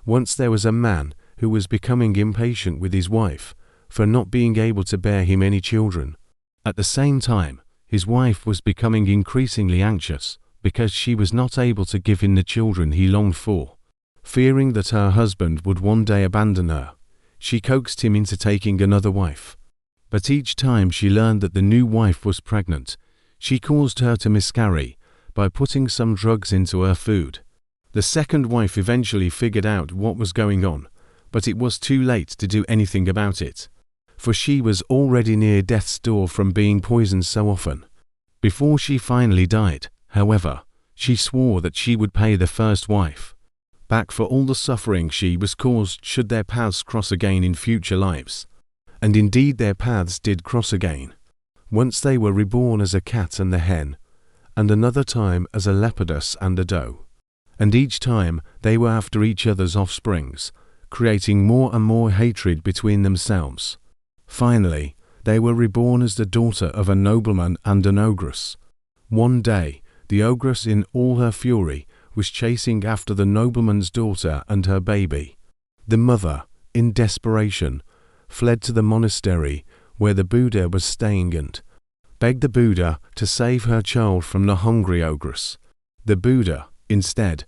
Once there was a man who was becoming impatient with his wife for not being able to bear him any children. At the same time, his wife was becoming increasingly anxious because she was not able to give him the children he longed for. Fearing that her husband would one day abandon her, she coaxed him into taking another wife. But each time she learned that the new wife was pregnant, she caused her to miscarry by putting some drugs into her food. The second wife eventually figured out what was going on, but it was too late to do anything about it, for she was already near death's door from being poisoned so often. Before she finally died, however, she swore that she would pay the first wife back for all the suffering she was caused should their paths cross again in future lives. And indeed their paths did cross again. Once they were reborn as a cat and the hen, and another time as a leopardess and a doe. And each time they were after each other's offsprings, creating more and more hatred between themselves. Finally, they were reborn as the daughter of a nobleman and an ogress. One day, the ogress in all her fury was chasing after the nobleman's daughter and her baby. The mother, in desperation, fled to the monastery where the Buddha was staying and begged the Buddha to save her child from the hungry ogress. The Buddha, instead,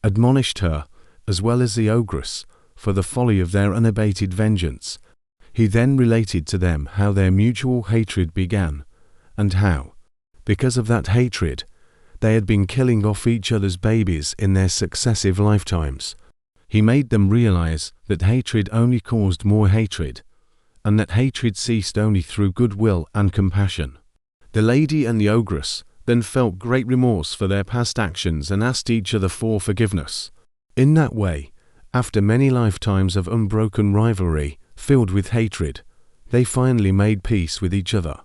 admonished her, as well as the ogress, for the folly of their unabated vengeance. He then related to them how their mutual hatred began, and how, because of that hatred, they had been killing off each other's babies in their successive lifetimes. He made them realize that hatred only caused more hatred, and that hatred ceased only through goodwill and compassion. The lady and the ogress then felt great remorse for their past actions and asked each other for forgiveness. In that way, after many lifetimes of unbroken rivalry filled with hatred, they finally made peace with each other.